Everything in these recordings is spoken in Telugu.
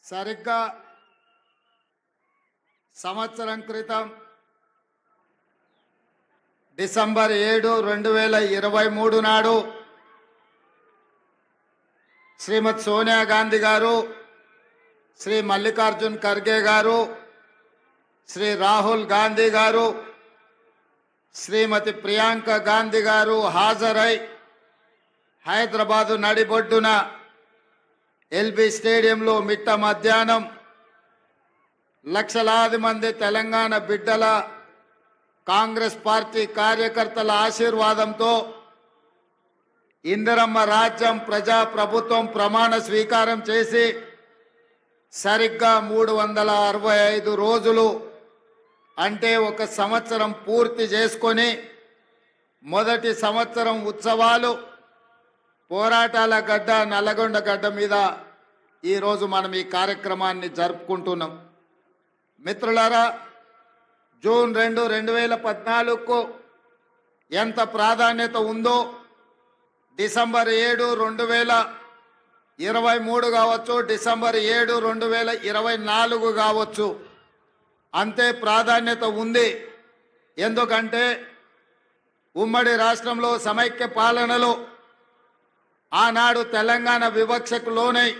సరిగ్గా సంవత్సరం క్రితం డిసెంబర్ 7, 2023 నాడు శ్రీమతి సోనియా గాంధీ గారు, శ్రీ మల్లికార్జున్ ఖర్గే గారు, శ్రీ రాహుల్ గాంధీ గారు, శ్రీమతి ప్రియాంక గాంధీ గారు హాజరై హైదరాబాదు నడిబొడ్డున ఎల్బీ స్టేడియంలో మిట్ట మధ్యాహ్నం లక్షలాది మంది తెలంగాణ బిడ్డల కాంగ్రెస్ పార్టీ కార్యకర్తల ఆశీర్వాదంతో ఇందిరమ్మ రాజ్యం ప్రజాప్రభుత్వం ప్రమాణ స్వీకారం చేసి సరిగ్గా 365 రోజులు అంటే ఒక సంవత్సరం పూర్తి చేసుకొని మొదటి సంవత్సరం ఉత్సవాలు పోరాటాల గడ్డ నల్లగొండ గడ్డ మీద ఈరోజు మనం ఈ కార్యక్రమాన్ని జరుపుకుంటున్నాం. మిత్రులారా, జూన్ 2, 2014కు ఎంత ప్రాధాన్యత ఉందో డిసెంబర్ 7, 2023 కావచ్చు, డిసెంబర్ 7, 2024 కావచ్చు, అంతే ప్రాధాన్యత ఉంది. ఎందుకంటే ఉమ్మడి రాష్ట్రంలో సమైక్య పాలనలో ఆనాడు తెలంగాణ వివక్షకు లోనై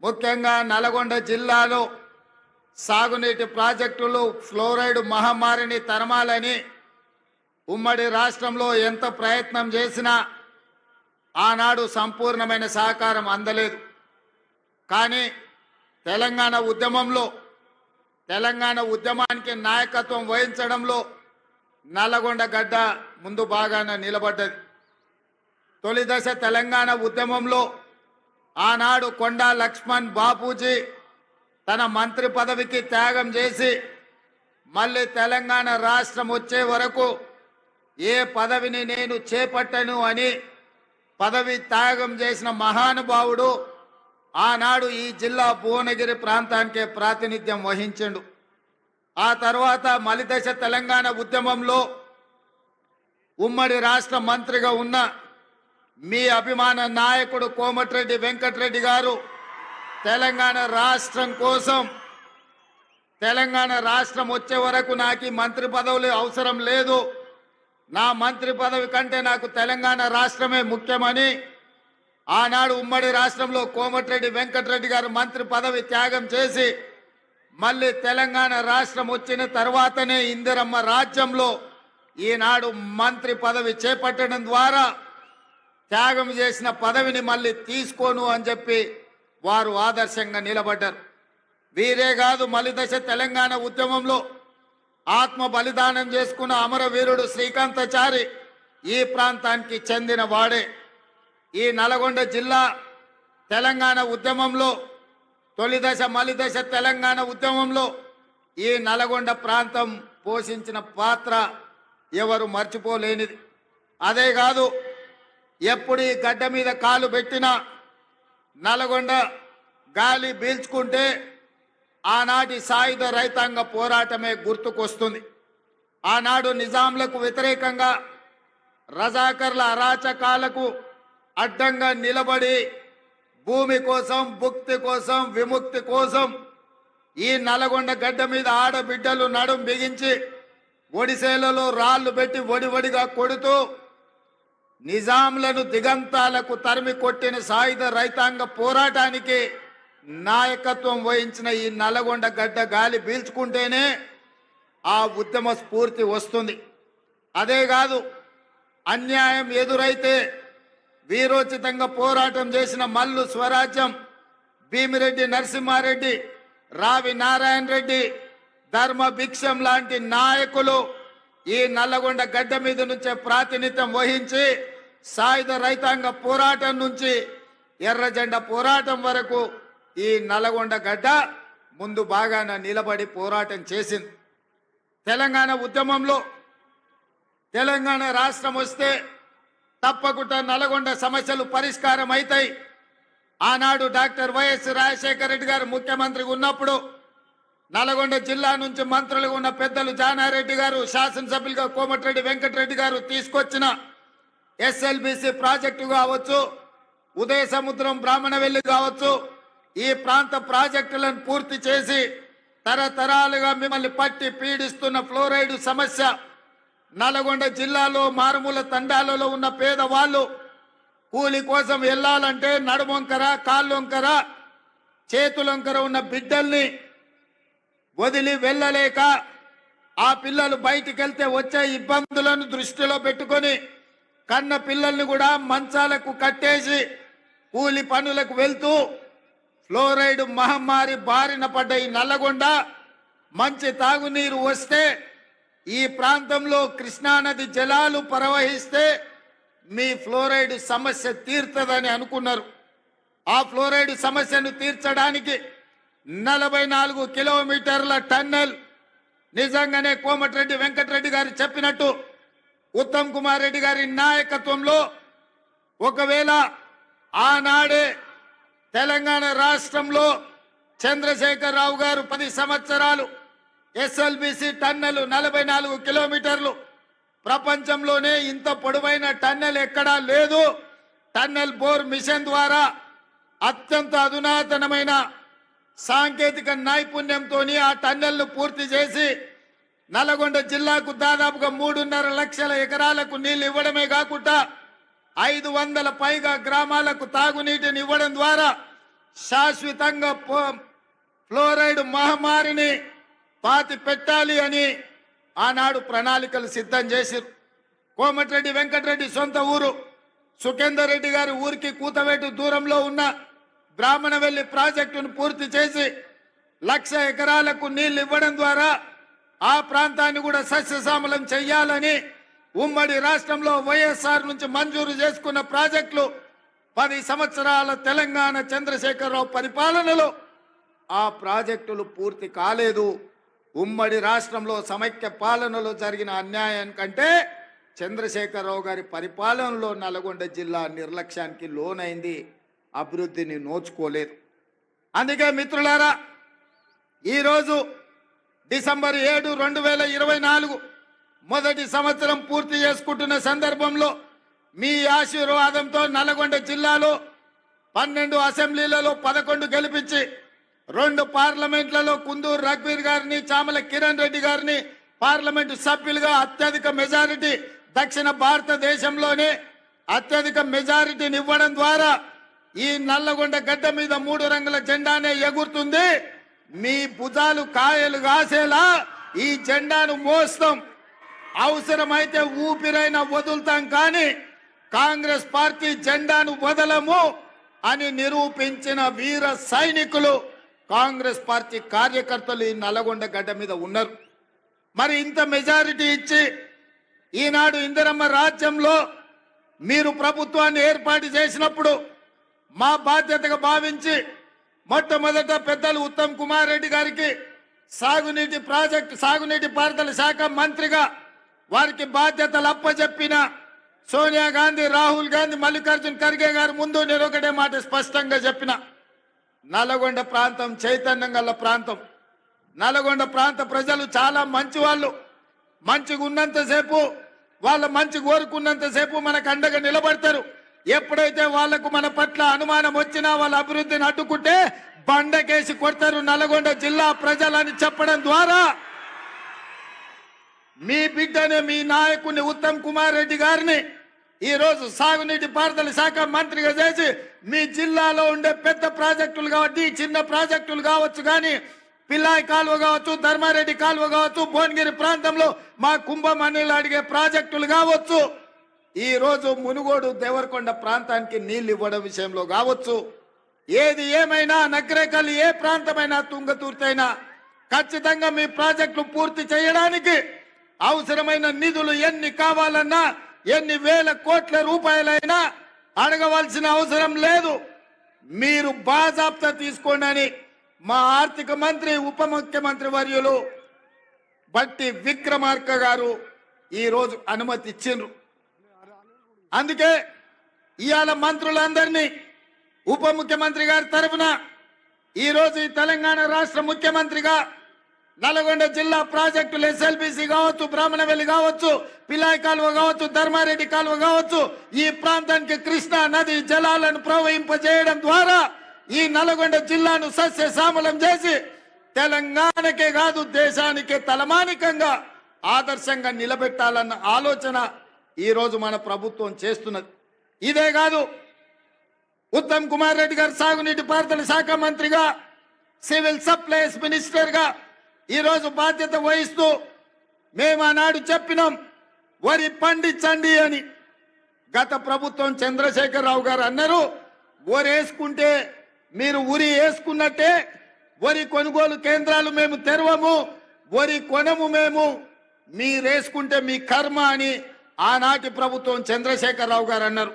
ముఖ్యంగా నల్గొండ జిల్లాలో సాగునీటి ప్రాజెక్టులు ఫ్లోరైడ్ మహమ్మారిని తరమాలని ఉమ్మడి రాష్ట్రంలో ఎంత ప్రయత్నం చేసినా ఆనాడు సంపూర్ణమైన సహకారం అందలేదు. కానీ తెలంగాణ ఉద్యమానికి నాయకత్వం వహించడంలో నల్లగొండ గడ్డ ముందు బాగాన నిలబడ్డది. తొలి దశ తెలంగాణ ఉద్యమంలో ఆనాడు కొండా లక్ష్మణ్ బాపూజీ తన మంత్రి పదవికి త్యాగం చేసి మళ్ళీ తెలంగాణ రాష్ట్రం వచ్చే వరకు ఏ పదవిని నేను చేపట్టను అని పదవి త్యాగం చేసిన మహానుభావుడు ఆనాడు ఈ జిల్లా భువనగిరి ప్రాంతానికే ప్రాతినిధ్యం వహించిండు. ఆ తర్వాత మలిదశ తెలంగాణ ఉద్యమంలో ఉమ్మడి రాష్ట్ర మంత్రిగా ఉన్న మీ అభిమాన నాయకుడు కోమటిరెడ్డి వెంకటరెడ్డి గారు తెలంగాణ రాష్ట్రం కోసం, తెలంగాణ రాష్ట్రం వచ్చే వరకు నాకు మంత్రి పదవులు అవసరం లేదు, నా మంత్రి పదవి కంటే నాకు తెలంగాణ రాష్ట్రమే ముఖ్యమని ఆనాడు ఉమ్మడి రాష్ట్రంలో కోమటిరెడ్డి వెంకటరెడ్డి గారు మంత్రి పదవి త్యాగం చేసి మళ్ళీ తెలంగాణ రాష్ట్రం వచ్చిన తర్వాతనే ఇందిరమ్మ రాజ్యంలో ఈనాడు మంత్రి పదవి చేపట్టడం ద్వారా త్యాగం చేసిన పదవిని మళ్ళీ తీసుకోను అని చెప్పి వారు ఆదర్శంగా నిలబడ్డారు. వీరే కాదు, మలిదశ తెలంగాణ ఉద్యమంలో ఆత్మ బలిదానం చేసుకున్న అమరవీరుడు శ్రీకాంతాచారి ఈ ప్రాంతానికి చెందిన వాడే. ఈ నల్గొండ జిల్లా తెలంగాణ ఉద్యమంలో తొలి దశ మలిదశ తెలంగాణ ఉద్యమంలో ఈ నల్గొండ ప్రాంతం పోషించిన పాత్ర ఎవరు మర్చిపోలేనిది. అదే కాదు, ఎప్పుడు ఈ గడ్డ మీద కాలు పెట్టినా నల్గొండ గాలి పీల్చుకుంటే ఆనాటి సాయుధ రైతాంగ పోరాటమే గుర్తుకొస్తుంది. ఆనాడు నిజాంలకు వ్యతిరేకంగా రజాకర్ల అరాచకాలకు అడ్డంగా నిలబడి భూమి కోసం, భుక్తి కోసం, విముక్తి కోసం ఈ నల్గొండ గడ్డ మీద ఆడబిడ్డలు నడుం బిగించి ఒడిసేలలో రాళ్లు పెట్టి ఒడివడిగా కొడుతూ నిజాంలను దిగంతాలకు తరిమి కొట్టిన సాయుధ రైతాంగ పోరాటానికి నాయకత్వం వహించిన ఈ నల్గొండ గడ్డ గాలి పీల్చుకుంటేనే ఆ ఉద్యమ స్ఫూర్తి వస్తుంది. అదే కాదు, అన్యాయం ఎదురైతే వీరోచితంగా పోరాటం చేసిన మల్లు స్వరాజ్యం, భీమిరెడ్డి నరసింహారెడ్డి, రావి నారాయణ రెడ్డి, ధర్మ భిక్షం లాంటి నాయకులు ఈ నల్లగొండ గడ్డ మీద నుంచే ప్రాతినిధ్యం వహించి సాయుధ రైతాంగ పోరాటం నుంచి ఎర్ర జెండా పోరాటం వరకు ఈ నల్లగొండ గడ్డ ముందు బాగాన నిలబడి పోరాటం చేసింది. తెలంగాణ ఉద్యమంలో తెలంగాణ రాష్ట్రం వస్తే తప్పకుండా నల్గొండ సమస్యలు పరిష్కారం అవుతాయి. ఆనాడు డాక్టర్ వైఎస్ రాజశేఖర రెడ్డి గారు ముఖ్యమంత్రిగా ఉన్నప్పుడు నల్గొండ జిల్లా నుంచి మంత్రులుగా ఉన్న పెద్దలు జానారెడ్డి గారు, శాసనసభ్యులుగా కోమటిరెడ్డి వెంకటరెడ్డి గారు తీసుకొచ్చిన ఎస్ఎల్బిసి ప్రాజెక్టు కావచ్చు, ఉదయ సముద్రం బ్రాహ్మణవెల్లి కావచ్చు, ఈ ప్రాంత ప్రాజెక్టులను పూర్తి చేసి తరతరాలుగా మిమ్మల్ని పట్టి పీడిస్తున్న ఫ్లోరైడ్ సమస్య నల్గొండ జిల్లాలో మారుమూల తండాలలో ఉన్న పేదవాళ్ళు కూలి కోసం వెళ్ళాలంటే నడుమొంకర కాళ్ళొంకర చేతులొంకర ఉన్న బిడ్డల్ని వదిలి వెళ్ళలేక ఆ పిల్లలు బయటికి వెళ్తే వచ్చే ఇబ్బందులను దృష్టిలో పెట్టుకొని కన్న పిల్లల్ని కూడా మంచాలకు కట్టేసి కూలి పనులకు వెళ్తూ ఫ్లోరైడ్ మహమ్మారి బారిన పడ్డ ఈ నల్లగొండ మంచి తాగునీరు వస్తే ఈ ప్రాంతంలో కృష్ణానది జలాలు ప్రవహిస్తే మీ ఫ్లోరైడ్ సమస్య తీరుతుందని అనుకున్నారు. ఆ ఫ్లోరైడ్ సమస్యను తీర్చడానికి 44 కిలోమీటర్ల టన్నెల్ నిజంగానే కోమటిరెడ్డి వెంకటరెడ్డి గారు చెప్పినట్టు ఉత్తమ్ కుమార్ రెడ్డి గారి నాయకత్వంలో ఒకవేళ ఆనాడే తెలంగాణ రాష్ట్రంలో చంద్రశేఖర్ రావు గారు 10 సంవత్సరాలు ఎస్ఎల్బిసి టన్నెల్ 44 కిలోమీటర్లు ప్రపంచంలోనే ఇంత పొడవైన టన్నెల్ ఎక్కడా లేదు. టన్నెల్ బోర్ మిషన్ ద్వారా అత్యంత అధునాతనమైన సాంకేతిక నైపుణ్యంతో ఆ టన్నెల్ను పూర్తి చేసి నల్గొండ జిల్లాకు దాదాపుగా 3.5 లక్షల ఎకరాలకు నీళ్లు ఇవ్వడమే కాకుండా 500 పైగా గ్రామాలకు తాగునీటిని ఇవ్వడం ద్వారా శాశ్వతంగా ఫ్లోరైడ్ మహమ్మారిని పాతి పెట్టాలి అని ఆనాడు ప్రణాళికలు సిద్ధం చేశారు. కోమటిరెడ్డి వెంకటరెడ్డి సొంత ఊరు సుఖేందర్ రెడ్డి గారి ఊరికి కూతవేటు దూరంలో ఉన్న బ్రాహ్మణవెల్లి ప్రాజెక్టును పూర్తి చేసి 1,00,000 ఎకరాలకు నీళ్లు ఇవ్వడం ద్వారా ఆ ప్రాంతాన్ని కూడా సస్యశ్యామలం చెయ్యాలని ఉమ్మడి రాష్ట్రంలో వైఎస్ఆర్ నుంచి మంజూరు చేసుకున్న ప్రాజెక్టులు 10 సంవత్సరాల తెలంగాణ చంద్రశేఖరరావు పరిపాలనలో ఆ ప్రాజెక్టులు పూర్తి కాలేదు. ఉమ్మడి రాష్ట్రంలో సమైక్య పాలనలో జరిగిన అన్యాయం కంటే చంద్రశేఖరరావు గారి పరిపాలనలో నల్గొండ జిల్లా నిర్లక్ష్యానికి లోనైంది, అభివృద్ధిని నోచుకోలేదు. అందుకే మిత్రులారా, ఈరోజు డిసెంబర్ 7, 2024 మొదటి సంవత్సరం పూర్తి చేసుకుంటున్న సందర్భంలో మీ ఆశీర్వాదంతో నల్గొండ జిల్లాలో 12 అసెంబ్లీలలో 11 గెలిపించి 2 పార్లమెంట్లలో కుందూరు రఘువీర్ గారిని చామల కిరణ్ రెడ్డి గారిని పార్లమెంటు సభ్యులుగా అత్యధిక మెజారిటీ దక్షిణ భారతదేశంలోనే అత్యధిక మెజారిటీని ఇవ్వడం ద్వారా ఈ నల్లగొండ గడ్డ మీద 3 రంగుల జెండానే ఎగురుతుంది. మీ భుజాలు కాయలు కాసేలా ఈ జెండాను మోస్తాం. అవసరమైతే ఊపిరైనా వదులుతాం, కానీ కాంగ్రెస్ పార్టీ జెండాను వదలము అని నిరూపించిన వీర సైనికులు కాంగ్రెస్ పార్టీ కార్యకర్తలు ఈ నల్లగొండ గడ్డ మీద ఉన్నారు. మరి ఇంత మెజారిటీ ఇచ్చి ఈనాడు ఇందిరమ్మ రాజ్యంలో మీరు ప్రభుత్వాన్ని ఏర్పాటు చేసినప్పుడు మా బాధ్యతగా భావించి మొట్టమొదట పెద్దలు ఉత్తమ్ కుమార్ రెడ్డి గారికి సాగునీటి పారుదల శాఖ మంత్రిగా వారికి బాధ్యతలు అప్పచెప్పిన సోనియా గాంధీ, రాహుల్ గాంధీ, మల్లికార్జున్ ఖర్గే గారి ముందు నేను ఒకటే మాట స్పష్టంగా చెప్పిన, నల్గొండ ప్రాంతం చైతన్యం గల ప్రాంతం. నల్గొండ ప్రాంత ప్రజలు చాలా మంచి వాళ్ళు. మంచిగా ఉన్నంతసేపు, వాళ్ళ మంచి కోరుకున్నంతసేపు మనకు అండగా నిలబడతారు. ఎప్పుడైతే వాళ్లకు మన పట్ల అనుమానం వచ్చినా వాళ్ళ అభివృద్ధిని అడ్డుకుంటే బండకేసి కొడతారు నల్గొండ జిల్లా ప్రజలని చెప్పడం ద్వారా మీ బిడ్డనే, మీ నాయకుని ఉత్తమ్ కుమార్ రెడ్డి గారిని ఈరోజు సాగునీటి పారుదల శాఖ మంత్రిగా చేసి మీ జిల్లాలో ఉండే పెద్ద ప్రాజెక్టులు కావచ్చు, చిన్న ప్రాజెక్టులు కావచ్చు, కానీ పిల్లాయి కాలువ కావచ్చు, ధర్మారెడ్డి కాలువ కావచ్చు, భువనగిరి ప్రాంతంలో మా కుంభమణిలు అడిగే ప్రాజెక్టులు కావచ్చు, ఈ రోజు మునుగోడు దేవరకొండ ప్రాంతానికి నీళ్లు ఇవ్వడం విషయంలో కావచ్చు, ఏది ఏమైనా నగరేకల్ ఏ ప్రాంతమైనా తుంగతుర్తైనా ఖచ్చితంగా మీ ప్రాజెక్టులు పూర్తి చేయడానికి అవసరమైన నిధులు ఎన్ని కావాలన్నా, ఎన్ని వేల కోట్ల రూపాయలైనా అడగవలసిన అవసరం లేదు. మీరు బాజాప్తా తీసుకోండి అని మా ఆర్థిక మంత్రి, ఉప ముఖ్యమంత్రి వర్యులు బట్టి విక్రమార్క గారు ఈరోజు అనుమతి ఇచ్చిండ్రు. అందుకే ఇవాళ మంత్రులందరినీ ఉప ముఖ్యమంత్రి గారి తరఫున ఈరోజు ఈ తెలంగాణ రాష్ట్ర ముఖ్యమంత్రిగా నల్గొండ జిల్లా ప్రాజెక్టులు ఎస్ఎల్బిసి కావచ్చు, బ్రాహ్మణవెల్లి కావచ్చు, పిలాయి కాలువ కావచ్చు, ధర్మారెడ్డి కాలువ కావచ్చు, ఈ ప్రాంతానికి కృష్ణా నది జలాలను ప్రవహింపజేయడం ద్వారా ఈ నల్గొండ జిల్లాను సస్యశ్యామలం చేసి తెలంగాణకే కాదు దేశానికే తలమానికంగా ఆదర్శంగా నిలబెట్టాలన్న ఆలోచన ఈ రోజు మన ప్రభుత్వం చేస్తున్నది. ఇదే కాదు, ఉత్తమ్ కుమార్ రెడ్డి గారు సాగునీటి పారుదల శాఖ మంత్రిగా, సివిల్ సప్లైస్ మినిస్టర్ గా ఈ రోజు బాధ్యత వహిస్తూ మేము ఆనాడు చెప్పినాం వరి పండించండి అని. గత ప్రభుత్వం చంద్రశేఖరరావు గారు అన్నారు, వరి వేసుకుంటే మీరు ఉరి వేసుకున్నట్టే, వరి కొనుగోలు కేంద్రాలు మేము తెరవము, వరి కొనము, మేము మీరేసుకుంటే మీ కర్మ అని ఆనాటి ప్రభుత్వం చంద్రశేఖరరావు గారు అన్నారు.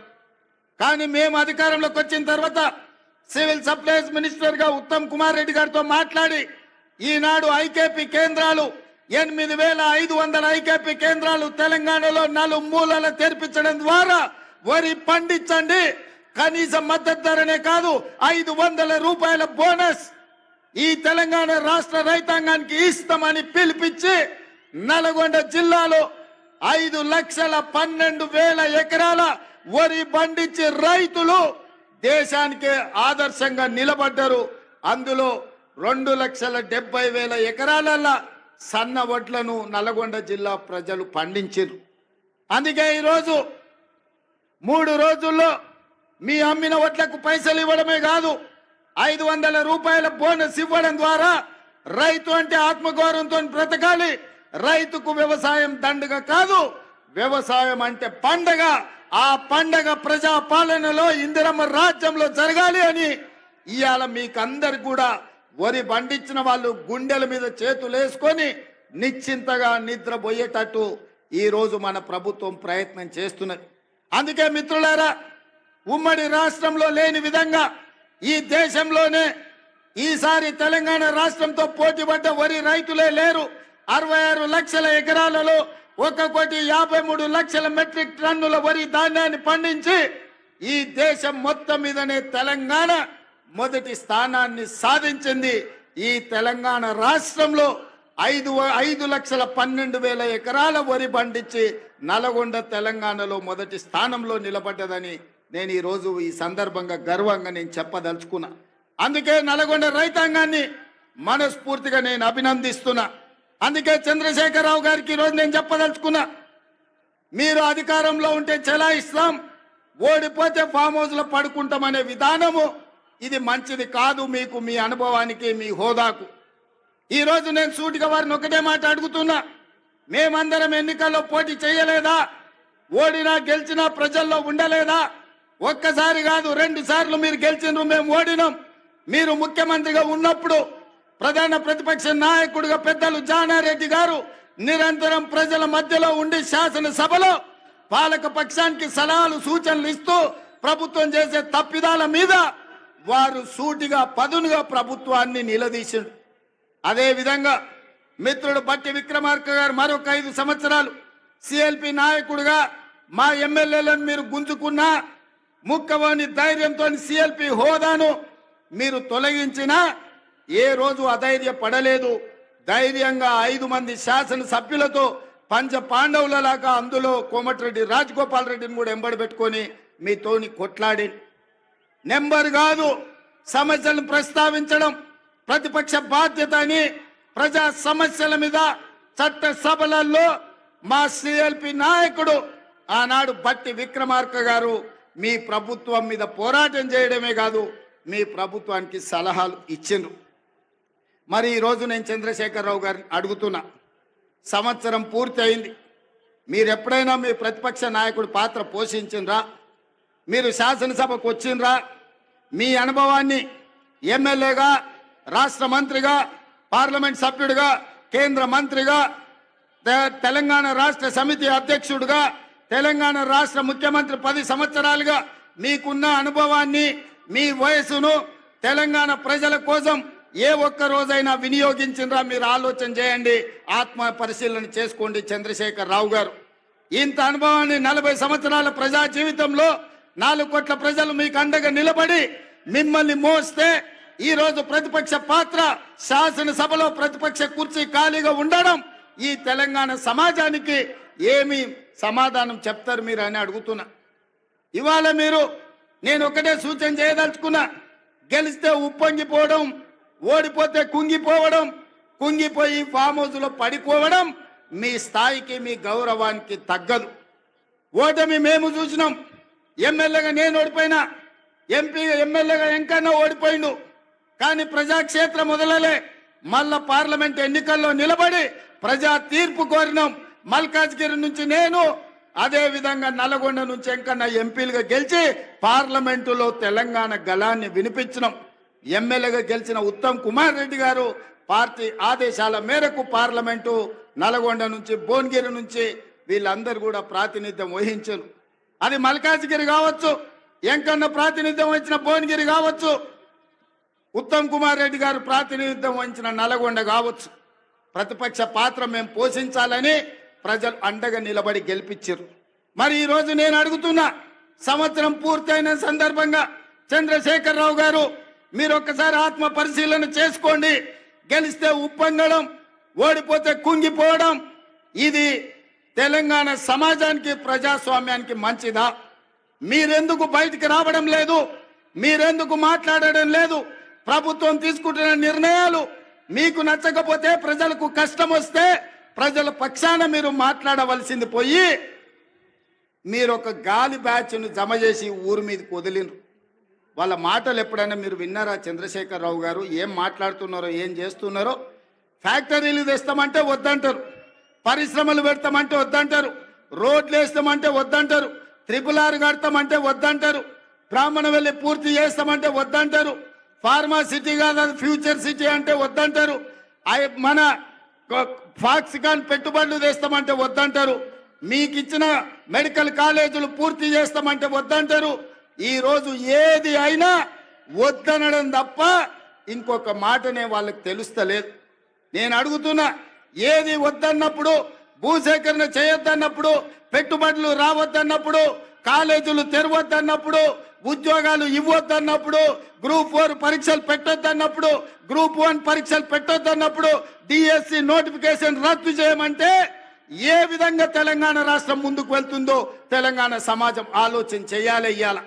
కానీ మేము అధికారంలోకి వచ్చిన తర్వాత సివిల్ సప్లైస్ మినిస్టర్ గా ఉత్తమ్ కుమార్ రెడ్డి గారితో మాట్లాడి ఈనాడు ఐకేపీ కేంద్రాలు 8,500 ఐకేపీ కేంద్రాలు తెలంగాణలో 4 మూలల తెరిపించడం ద్వారా వరి పండించండి, కనీస మద్దతు ధరనే కాదు 500 రూపాయల బోనస్ ఈ తెలంగాణ రాష్ట్ర రైతాంగానికి ఇస్తామని పిలిపించి నల్గొండ జిల్లాలో 5,12,000 ఎకరాల వరి పండించి రైతులు దేశానికే ఆదర్శంగా నిలబడ్డారు. అందులో 2,70,000 ఎకరాల సన్న వడ్లను నల్గొండ జిల్లా ప్రజలు పండించారు. అందుకే ఈరోజు 3 రోజుల్లో మీ అమ్మిన వడ్లకు పైసలు ఇవ్వడమే కాదు 500 రూపాయల బోనస్ ఇవ్వడం ద్వారా రైతు అంటే ఆత్మగౌరవంతో బ్రతకాలి, రైతుకు వ్యవసాయం దండగ కాదు, వ్యవసాయం అంటే పండగ, ఆ పండగ ప్రజా పాలనలో ఇందిరమ్మ రాజ్యంలో జరగాలి అని ఇవాళ మీకందరు కూడా వరి పండించిన వాళ్ళు గుండెల మీద చేతులు వేసుకొని నిశ్చింతగా నిద్రపోయేటట్టు ఈ రోజు మన ప్రభుత్వం ప్రయత్నం చేస్తున్నది. అందుకే మిత్రులారా, ఉమ్మడి రాష్ట్రంలో లేని విధంగా ఈ దేశంలోనే ఈసారి తెలంగాణ రాష్ట్రంతో పోటీపడ్డ వరి రైతులే లేరు. 66 లక్షల ఎకరాలలో 1,53,00,000 మెట్రిక్ టన్నుల వరి ధాన్యాన్ని పండించి ఈ దేశం మొత్తం మీదనే తెలంగాణ మొదటి స్థానాన్ని సాధించింది. ఈ తెలంగాణ రాష్ట్రంలో 5,12,000 ఎకరాల వరి పండించి నల్గొండ తెలంగాణలో మొదటి స్థానంలో నిలబడ్డదని నేను ఈ రోజు ఈ సందర్భంగా గర్వంగా నేను చెప్పదలుచుకున్నా. అందుకే నల్గొండ రైతాంగాన్ని మనస్ఫూర్తిగా నేను అభినందిస్తున్నా. అందుకే చంద్రశేఖరరావు గారికి ఈరోజు నేను చెప్పదలుచుకున్నా, మీరు అధికారంలో ఉంటే చెలాయిస్తాం, ఓడిపోతే ఫామ్ హౌస్ లో పడుకుంటామనే విధానము ఇది మంచిది కాదు మీకు, మీ అనుభవానికి, మీ హోదాకు. ఈ రోజు నేను సూటిగా వారిని ఒకటే మాట అడుగుతున్నా, మేమందరం ఎన్నికల్లో పోటీ చేయలేదా? ఓడినా గెలిచినా ప్రజల్లో ఉండలేదా? ఒక్కసారి కాదు 2 సార్లు మీరు గెలిచినారు, మేము ఓడినాం. మీరు ముఖ్యమంత్రిగా ఉన్నప్పుడు ప్రధాన ప్రతిపక్ష నాయకుడిగా పెద్దలు జానారెడ్డి గారు నిరంతరం ప్రజల మధ్యలో ఉండి శాసనసభలో పాలక పక్షానికి సలహాలు సూచనలు ఇస్తూ ప్రభుత్వం చేసే తప్పిదాల మీద వారు సూటిగా పదునుగా ప్రభుత్వాన్ని నిలదీశారు. అదే విధంగా మిత్రుడు బట్టి విక్రమార్క గారు మరొక 5 సంవత్సరాలు సిఎల్పి నాయకుడిగా మా ఎమ్మెల్యేలను మీరు గుంజుకున్నా, ముక్కవోని ధైర్యంతో సిఎల్పి హోదాను మీరు తొలగించినా ఏ రోజు అధైర్య పడలేదు. ధైర్యంగా 5 మంది శాసనసభ్యులతో పంచ పాండవులలాగా అందులో కోమటిరెడ్డి రాజగోపాల్ రెడ్డిని కూడా ఎంబడి పెట్టుకొని మీతోని కొట్లాడి, నెంబర్ కాదు సమస్యలను ప్రస్తావించడం ప్రతిపక్ష బాధ్యత అని ప్రజా సమస్యల మీద చట్ట సభలలో మా సిఎల్పి నాయకుడు ఆనాడు బట్టి విక్రమార్క గారు మీ ప్రభుత్వం మీద పోరాటం చేయడమే కాదు మీ ప్రభుత్వానికి సలహాలు ఇచ్చిండ్రు. మరి ఈరోజు నేను చంద్రశేఖరరావు గారిని అడుగుతున్నా, సంవత్సరం పూర్తి అయింది, మీరు ఎప్పుడైనా మీ ప్రతిపక్ష నాయకుడు పాత్ర పోషించిండ్రా? మీరు శాసనసభకు వచ్చిండ్రా? మీ అనుభవాన్ని ఎమ్మెల్యేగా, రాష్ట్ర మంత్రిగా, పార్లమెంట్ సభ్యుడిగా, కేంద్ర మంత్రిగా, తెలంగాణ రాష్ట్ర సమితి అధ్యక్షుడిగా, తెలంగాణ రాష్ట్ర ముఖ్యమంత్రి 10 సంవత్సరాలుగా మీకున్న అనుభవాన్ని, మీ వయసును తెలంగాణ ప్రజల కోసం ఏ ఒక్క రోజైనా వినియోగించిండ్రా? మీరు ఆలోచన చేయండి, ఆత్మ పరిశీలన చేసుకోండి. చంద్రశేఖర్ రావు గారు ఇంత అనుభవాన్ని 40 సంవత్సరాల ప్రజా జీవితంలో 4 కోట్ల ప్రజలు మీకు అండగా నిలబడి మిమ్మల్ని మోస్తే ఈ రోజు ప్రతిపక్ష పాత్ర, శాసనసభలో ప్రతిపక్ష కుర్చీ ఖాళీగా ఉండడం ఈ తెలంగాణ సమాజానికి ఏమి సమాధానం చెప్తారు మీరు అని అడుగుతున్నా. ఇవాళ మీరు నేను ఒకటే సూచన చేయదలుచుకున్నా, గెలిస్తే ఉప్పొంగిపోవడం, ఓడిపోతే కుంగిపోవడం, కుంగిపోయి ఫామ్ హౌస్లో పడిపోవడం మీ స్థాయికి మీ గౌరవానికి తగ్గదు. ఓటమి మేము చూసినాం. ఎమ్మెల్యేగా నేను ఓడిపోయినా, ఎమ్మెల్యేగా ఎంకన్నా ఓడిపోయిండు. కానీ ప్రజాక్షేత్రం మొదలలే మళ్ళా పార్లమెంట్ ఎన్నికల్లో నిలబడి ప్రజా తీర్పు కోరినాం. మల్కాజ్గిరి నుంచి నేను, అదే విధంగా నల్గొండ నుంచి ఎంకన్నా ఎంపీలుగా గెలిచి పార్లమెంటులో తెలంగాణ గళాన్ని వినిపించినాం. ఎమ్మెల్యేగా గెలిచిన ఉత్తమ్ కుమార్ రెడ్డి గారు పార్టీ ఆదేశాల మేరకు పార్లమెంటు నల్గొండ నుంచి, భువనగిరి నుంచి వీళ్ళందరూ కూడా ప్రాతినిధ్యం వహించారు. అది మల్కాజ్గిరి కావచ్చు, ఎంకన్నా ప్రాతినిధ్యం వహించిన భువనగిరి కావచ్చు, ఉత్తమ్ కుమార్ రెడ్డి గారు ప్రాతినిధ్యం వహించిన నల్గొండ కావచ్చు. ప్రతిపక్ష పాత్ర మేము పోషించాలని ప్రజలు అండగా నిలబడి గెలిపించారు. మరి ఈరోజు నేను అడుగుతున్నా, సంవత్సరం పూర్తయిన సందర్భంగా చంద్రశేఖరరావు గారు మీరు ఒక్కసారి ఆత్మ పరిశీలన చేసుకోండి. గెలిస్తే ఉప్పొంగడం, ఓడిపోతే కుంగిపోవడం, ఇది తెలంగాణ సమాజానికి ప్రజాస్వామ్యానికి మంచిదా? మీరెందుకు బయటికి రావడం లేదు? మీరెందుకు మాట్లాడడం లేదు? ప్రభుత్వం తీసుకుంటున్న నిర్ణయాలు మీకు నచ్చకపోతే, ప్రజలకు కష్టం వస్తే ప్రజల పక్షాన మీరు మాట్లాడవలసింది పోయి మీరు ఒక గాలి బ్యాచ్ను జమ చేసి ఊరి మీదకి వదిలినరు. వాళ్ళ మాటలు ఎప్పుడైనా మీరు విన్నారా? చంద్రశేఖరరావు గారు ఏం మాట్లాడుతున్నారో, ఏం చేస్తున్నారో? ఫ్యాక్టరీలు తెస్తామంటే వద్దంటారు, పరిశ్రమలు పెడతామంటే వద్దంటారు, రోడ్లు వేస్తామంటే వద్దంటారు, RRR కడతామంటే వద్దంటారు, బ్రాహ్మణ వెళ్ళి పూర్తి చేస్తామంటే వద్దంటారు, ఫార్మా సిటీ కాదు అది ఫ్యూచర్ సిటీ అంటే వద్దంటారు, మన ఫాక్సికాన్ పెట్టుబడులు తెస్తామంటే వద్దంటారు, మీకు ఇచ్చిన మెడికల్ కాలేజీలు పూర్తి చేస్తామంటే వద్దంటారు. ఈ రోజు ఏది అయినా వద్దనడం తప్ప ఇంకొక మాటనే వాళ్ళకి తెలుస్తలేదు. నేను అడుగుతున్నా, ఏది వద్దన్నప్పుడు, భూసేకరణ చేయొద్దన్నప్పుడు, పెట్టుబడులు రావద్దన్నప్పుడు, కాలేజీలు తెరవద్దన్నప్పుడు, ఉద్యోగాలు ఇవ్వద్దన్నప్పుడు, గ్రూప్ 4 పరీక్షలు పెట్టొద్దన్నప్పుడు, గ్రూప్ 1 పరీక్షలు పెట్టొద్దన్నప్పుడు, DSC నోటిఫికేషన్ రద్దు చేయమంటే ఏ విధంగా తెలంగాణ రాష్ట్రం ముందుకు వెళ్తుందో తెలంగాణ సమాజం ఆలోచన చేయాలి. ఇయ్యాల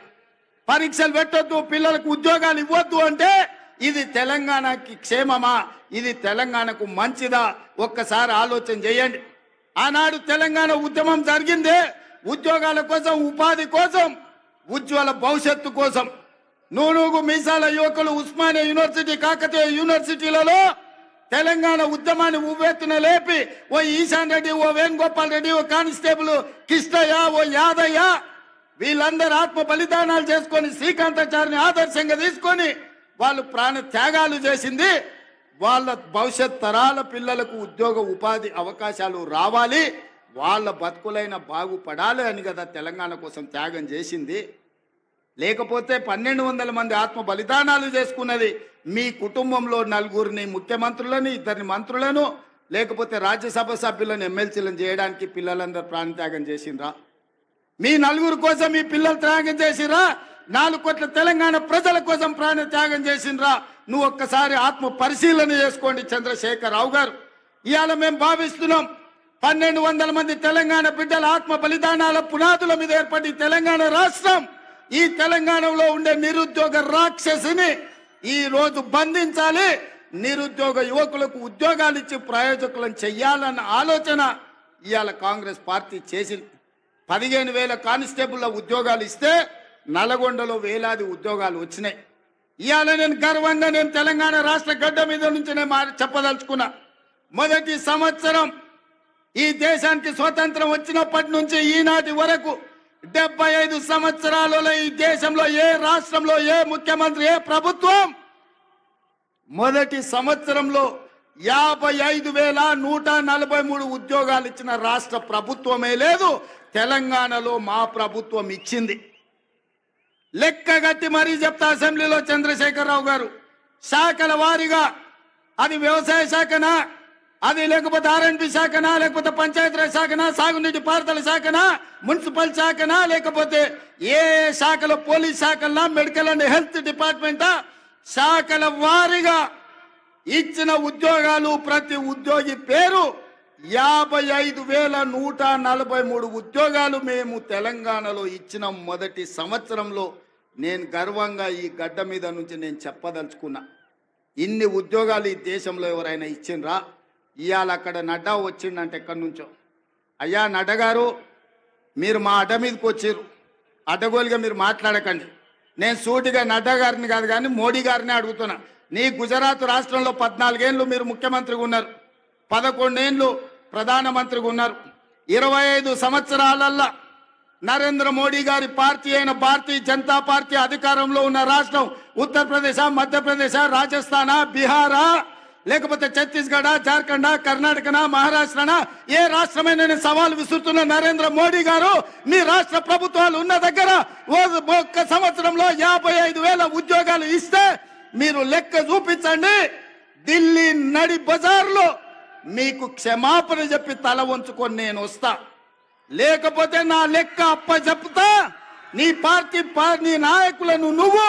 పరీక్షలు పెట్టొద్దు, పిల్లలకు ఉద్యోగాలు ఇవ్వద్దు అంటే ఇది తెలంగాణకి క్షేమమా? ఇది తెలంగాణకు మంచిదా? ఒక్కసారి ఆలోచన చేయండి. ఆనాడు తెలంగాణ ఉద్యమం జరిగిందే ఉద్యోగాల కోసం, ఉపాధి కోసం, ఉజ్వల భవిష్యత్తు కోసం. నూనూగు మీసాల యువకులు ఉస్మానియా యూనివర్సిటీ, కాకతీయ యూనివర్సిటీలలో తెలంగాణ ఉద్యమాన్ని ఉవ్వెత్తున లేపి ఓ ఈశాన్ రెడ్డి, ఓ వేణుగోపాల్ రెడ్డి, ఓ కానిస్టేబుల్ కిష్టయ్య, ఓ యాదయ్య వీళ్ళందరూ ఆత్మ బలిదానాలు చేసుకొని శ్రీకాంతాచారిని ఆదర్శంగా తీసుకొని వాళ్ళు ప్రాణ త్యాగాలు చేసింది వాళ్ళ భవిష్యత్ తరాల పిల్లలకు ఉద్యోగ ఉపాధి అవకాశాలు రావాలి, వాళ్ళ బతుకులైన బాగుపడాలి అని కదా తెలంగాణ కోసం త్యాగం చేసింది. లేకపోతే 1200 మంది ఆత్మ బలిదానాలు చేసుకున్నది మీ కుటుంబంలో 4 ముఖ్యమంత్రులని, 2 మంత్రులను, లేకపోతే రాజ్యసభ సభ్యులను, ఎమ్మెల్సీలను చేయడానికి పిల్లలందరూ ప్రాణత్యాగం చేసిండ్రా? మీ 4 కోసం మీ పిల్లలు త్యాగం చేసిరా? 4 కోట్ల తెలంగాణ ప్రజల కోసం ప్రాణ త్యాగం చేసిండ్రా? నువ్వు ఒక్కసారి ఆత్మ పరిశీలన చేసుకోండి చంద్రశేఖరరావు గారు. ఇవాళ మేము భావిస్తున్నాం 1200 మంది తెలంగాణ బిడ్డల ఆత్మ బలిదానాల పునాదుల మీద ఏర్పడి తెలంగాణ రాష్ట్రం, ఈ తెలంగాణలో ఉండే నిరుద్యోగ రాక్షసిని ఈ రోజు బంధించాలి, నిరుద్యోగ యువకులకు ఉద్యోగాలు ఇచ్చి ప్రయోజకులను చెయ్యాలన్న ఆలోచన ఇవాళ కాంగ్రెస్ పార్టీ చేసింది. 15,000 కానిస్టేబుల్ల ఉద్యోగాలు ఇస్తే నల్గొండలో వేలాది ఉద్యోగాలు వచ్చినాయి. ఇవాళ నేను గర్వంగా తెలంగాణ రాష్ట్ర గడ్డ మీద నుంచి నేను చెప్పదలుచుకున్నా, మొదటి సంవత్సరం ఈ దేశానికి స్వతంత్రం వచ్చినప్పటి నుంచి ఈనాటి వరకు 75 సంవత్సరాలలో ఈ దేశంలో ఏ రాష్ట్రంలో ఏ ముఖ్యమంత్రి, ఏ ప్రభుత్వం మొదటి సంవత్సరంలో 55,143 ఉద్యోగాలు ఇచ్చిన రాష్ట్ర ప్రభుత్వమే లేదు. తెలంగాణలో మా ప్రభుత్వం ఇచ్చింది. లెక్కగట్టి మరీ చెప్తా అసెంబ్లీలో చంద్రశేఖరరావు గారు, శాఖల వారీగా అది వ్యవసాయ శాఖనా, అది లేకపోతే R&B శాఖనా, లేకపోతే పంచాయతీరాజ్ శాఖనా, సాగునీటి పారుదల శాఖనా, మున్సిపల్ శాఖనా, లేకపోతే ఏ శాఖలో, పోలీస్ శాఖలా, మెడికల్ అండ్ హెల్త్ డిపార్ట్మెంటా, శాఖల వారీగా ఇచ్చిన ఉద్యోగాలు ప్రతి ఉద్యోగి పేరు 55,143 ఉద్యోగాలు మేము తెలంగాణలో ఇచ్చిన మొదటి సంవత్సరంలో నేను గర్వంగా ఈ గడ్డ మీద నుంచి నేను చెప్పదలుచుకున్నా, ఇన్ని ఉద్యోగాలు ఈ దేశంలో ఎవరైనా ఇచ్చిండ్రా? ఇవాళ అక్కడ నడ్డా వచ్చిండంటే ఎక్కడి నుంచో, అయ్యా నడ్డా గారు మీరు మా అడ్డ మీదకి వచ్చారు, అడ్డగోలుగా మీరు మాట్లాడకండి. నేను సూటిగా నడ్డా గారిని కాదు కానీ మోడీ గారిని అడుగుతున్నా. నీ గుజరాత్ రాష్ట్రంలో 14 ఏళ్ళు మీరు ముఖ్యమంత్రిగా ఉన్నారు, 11 ఏళ్ళు ప్రధానమంత్రిగా ఉన్నారు. 25 సంవత్సరాలల్లా నరేంద్ర మోడీ గారి పార్టీ అయిన భారతీయ జనతా పార్టీ అధికారంలో ఉన్న రాష్ట్రం ఉత్తరప్రదేశ్, మధ్యప్రదేశ్, రాజస్థాన్, బీహారా, లేకపోతే ఛత్తీస్గఢ, జార్ఖండ్, కర్ణాటక, మహారాష్ట్రనా, ఏ రాష్ట్రమైనా నేను సవాల్ విసురుతున్న నరేంద్ర మోడీ గారు, మీ రాష్ట్ర ప్రభుత్వాలు ఉన్న దగ్గర ఒక్క సంవత్సరంలో 55,000 ఉద్యోగాలు ఇస్తే మీరు లెక్క చూపించండి. ఢిల్లీ నడి బజార్లో మీకు క్షమాపణ చెప్పి తల వంచుకొని నేను వస్తా, లేకపోతే నా లెక్క అప్ప చెప్తా. నీ పార్టీ నీ నాయకులను నువ్వు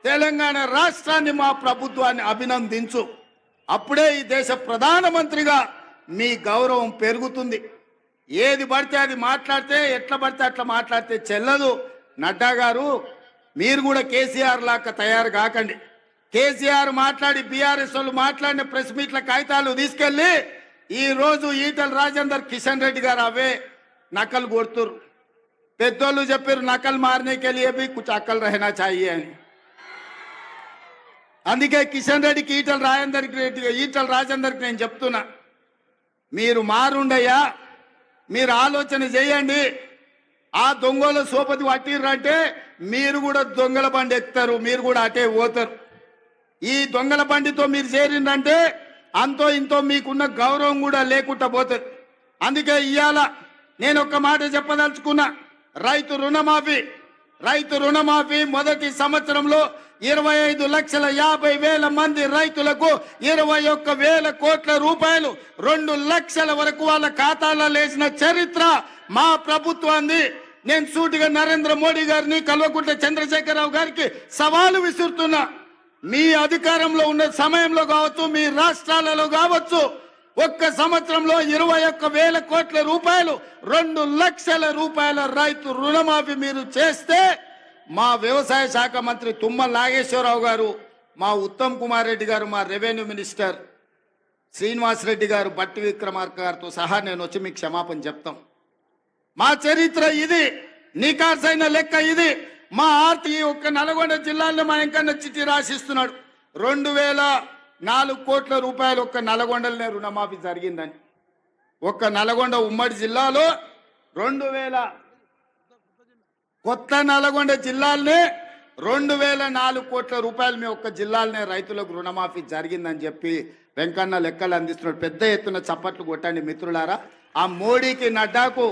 తెలంగాణ రాష్ట్రాన్ని, మా ప్రభుత్వాన్ని అభినందించు. అప్పుడే ఈ దేశ ప్రధానమంత్రిగా మీ గౌరవం పెరుగుతుంది. ఏది పడితే అది మాట్లాడితే, ఎట్లా పడితే అట్లా మాట్లాడితే చెల్లదు. నడ్డా గారు మీరు కూడా కేసీఆర్ లాగా తయారు కాకండి. కేసీఆర్ మాట్లాడి, బీఆర్ఎస్ వాళ్ళు మాట్లాడిన ప్రెస్ మీట్ల కాగితాలు తీసుకెళ్లి ఈ రోజు ఈటల రాజేందర్, కిషన్ రెడ్డి గారు అవే నకలు కొడుతురు. పెద్దోళ్ళు చెప్పారు నకలు మారనేకే లియే భీ కుచ్ అక్కలు రహనా చాహియే అని. అందుకే కిషన్ రెడ్డికి, ఈటల రాజేందర్కి నేను చెప్తున్నా, మీరు మారుండయ్యా, మీరు ఆలోచన చేయండి. ఆ దొంగల సోపతి పట్టిర్రంటే మీరు కూడా దొంగల బండి ఎక్కుతారు, మీరు కూడా అటే పోతారు. ఈ దొంగల బండితో మీరు చేరిందంటే అంతో ఇంతో మీకున్న గౌరవం కూడా లేకుండా పోతుంది. అందుకే ఇవాళ నేను ఒక్క మాట చెప్పదలుచుకున్నా. రైతు రుణమాఫీ మొదటి సంవత్సరంలో 25,50,000 మంది రైతులకు 21,000 కోట్ల రూపాయలు, 2 లక్షల వరకు వాళ్ళ ఖాతాలో వేసిన చరిత్ర మా ప్రభుత్వాన్ని. నేను సూటిగా నరేంద్ర మోడీ గారిని, కల్వకుంట్ల చంద్రశేఖరరావు గారికి సవాలు విసురుతున్నా. మీ అధికారంలో ఉన్న సమయంలో కావచ్చు, మీ రాష్ట్రాలలో కావచ్చు, ఒక్క సంవత్సరంలో 21,000 కోట్ల రూపాయలు, 2 లక్షల రూపాయల రైతు రుణమాఫీ మీరు చేస్తే మా వ్యవసాయ శాఖ మంత్రి తుమ్మల నాగేశ్వరరావు గారు, మా ఉత్తమ్ కుమార్ రెడ్డి గారు, మా రెవెన్యూ మినిస్టర్ శ్రీనివాస్ రెడ్డి గారు, బట్టి విక్రమార్క గారితో సహా నేను వచ్చి మీకు క్షమాపణ చెప్తాం. మా చరిత్ర ఇది, నికార్సైన లెక్క ఇది. మా ఆర్టీ ఒక్క నల్గొండ జిల్లాలో మా ఎంకన్న చిట్టి రాసిస్తున్నాడు, 2,004 కోట్ల రూపాయలు ఒక్క నల్గొండలనే రుణమాఫీ జరిగిందని. ఒక్క నల్గొండ ఉమ్మడి జిల్లాలో 2,000, కొత్త నల్గొండ జిల్లాలనే 2,004 కోట్ల రూపాయలు మీ ఒక్క జిల్లాలనే రైతులకు రుణమాఫీ జరిగిందని చెప్పి వెంకన్న లెక్కలు అందిస్తున్నాడు. పెద్ద ఎత్తున చప్పట్లు కొట్టండి మిత్రులారా. ఆ మోడీకి, నడ్డాకు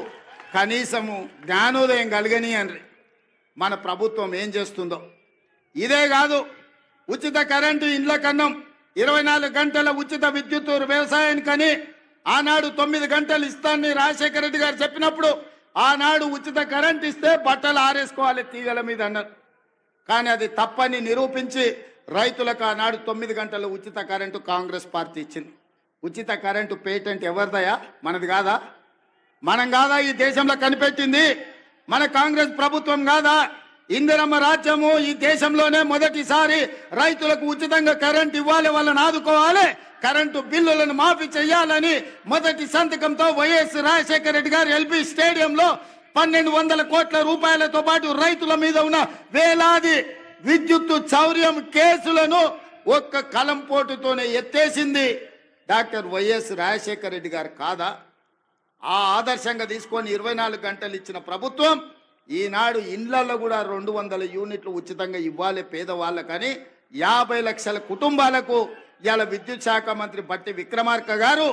కనీసము జ్ఞానోదయం కలిగని అని మన ప్రభుత్వం ఏం చేస్తుందో. ఇదే కాదు, ఉచిత కరెంటు, ఇండ్ల కన్నం, 24 గంటల ఉచిత విద్యుత్ వ్యవసాయానికని ఆనాడు 9 గంటలు ఇస్తానని రాజశేఖర రెడ్డి గారు చెప్పినప్పుడు, ఆనాడు ఉచిత కరెంట్ ఇస్తే బట్టలు ఆరేసుకోవాలి తీగల మీద అన్నారు. కానీ అది తప్పని నిరూపించి రైతులకు ఆనాడు 9 గంటల ఉచిత కరెంటు కాంగ్రెస్ పార్టీ ఇచ్చింది. ఉచిత కరెంటు పేటెంట్ ఎవరిదయా? మనది కాదా? మనం కాదా ఈ దేశంలో కనిపెట్టింది? మన కాంగ్రెస్ ప్రభుత్వం కాదా? ఇందిరమ్మ రాజ్యము ఈ దేశంలోనే మొదటిసారి రైతులకు ఉచితంగా కరెంట్ ఇవ్వాలి, వాళ్ళని ఆదుకోవాలి, కరెంటు బిల్లులను మాఫీ చేయాలని మొదటి సంతకంతో వైఎస్ రాజశేఖర రెడ్డి గారు ఎల్బీ స్టేడియంలో 1,200 కోట్ల రూపాయలతో పాటు రైతుల మీద ఉన్న వేలాది విద్యుత్ చౌర్యం కేసులను ఒక్క కలంపోటుతోనే ఎత్తేసింది డాక్టర్ వైఎస్ రాజశేఖర రెడ్డి గారు కాదా? ఆ ఆదర్శంగా తీసుకొని 24 గంటలు ఇచ్చిన ప్రభుత్వం ఈనాడు ఇండ్లలో కూడా 200 యూనిట్లు ఉచితంగా ఇవ్వాలి పేదవాళ్ళకని 50 లక్షల కుటుంబాలకు ఇవాళ విద్యుత్ శాఖ మంత్రి బట్టి విక్రమార్క గారు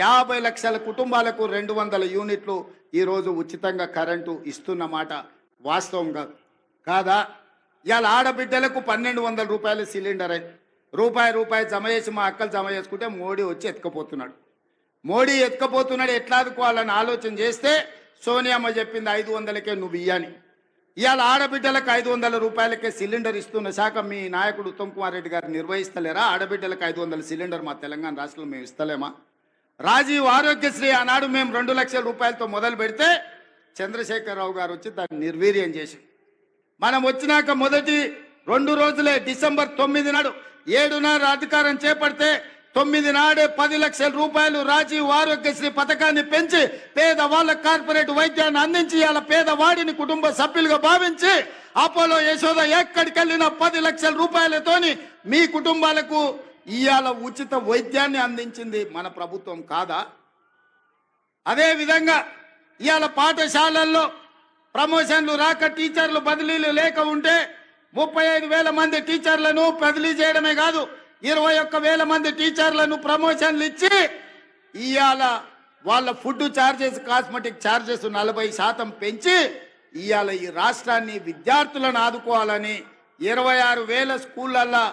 50 లక్షల కుటుంబాలకు 200 యూనిట్లు ఈరోజు ఉచితంగా కరెంటు ఇస్తున్న మాట వాస్తవంగా కాదా? ఇవాళ ఆడబిడ్డలకు 1,200 రూపాయల సిలిండర్ అయింది. రూపాయి జమ చేసి మా అక్కలు జమ చేసుకుంటే మోడీ వచ్చి ఎత్తుకపోతున్నాడు. ఎట్లా ఆదుకోవాలని ఆలోచన చేస్తే సోనియమ్మ చెప్పింది 500కే నువ్వు ఇయ్యని. ఇవాళ ఆడబిడ్డలకు 500 రూపాయలకే సిలిండర్ ఇస్తున్న శాఖ మీ నాయకుడు ఉత్తమ్ కుమార్ రెడ్డి గారు నిర్వహిస్తలేరా? ఆడబిడ్డలకు 500 సిలిండర్ మా తెలంగాణ రాష్ట్రంలో మేము ఇస్తలేమా? రాజీవ్ ఆరోగ్యశ్రీ ఆనాడు మేము 2 లక్షల రూపాయలతో మొదలు పెడితే చంద్రశేఖరరావు గారు వచ్చి దాన్ని నిర్వీర్యం చేసి మనం వచ్చినాక మొదటి 2 రోజులే డిసెంబర్ 9 నాడు 7 అధికారం చేపడితే 9 నాడే 10 లక్షల రూపాయలు రాజీవ్ ఆరోగ్యశ్రీ పథకాన్ని పెంచి పేదవాళ్ళ కార్పొరేట్ వైద్యాన్ని అందించి ఇవాళ పేదవాడిని కుటుంబ సభ్యులుగా భావించి అపోలో యశోద ఎక్కడికి వెళ్ళిన 10 లక్షల రూపాయలతోని మీ కుటుంబాలకు ఇవాళ ఉచిత వైద్యాన్ని అందించింది మన ప్రభుత్వం కాదా? అదే విధంగా ఇవాళ పాఠశాలల్లో ప్రమోషన్లు రాక టీచర్లు బదిలీలు లేక ఉంటే 35,000 మంది టీచర్లను బదిలీ చేయడమే కాదు 21,000 మంది టీచర్లను ప్రమోషన్లు ఇచ్చి ఇవాళ వాళ్ళ ఫుడ్ ఛార్జెస్ కాస్మెటిక్ ఛార్జెస్ 40% పెంచి ఇవాళ ఈ రాష్ట్రాన్ని విద్యార్థులను ఆదుకోవాలని 26,000 స్కూళ్ళల్లో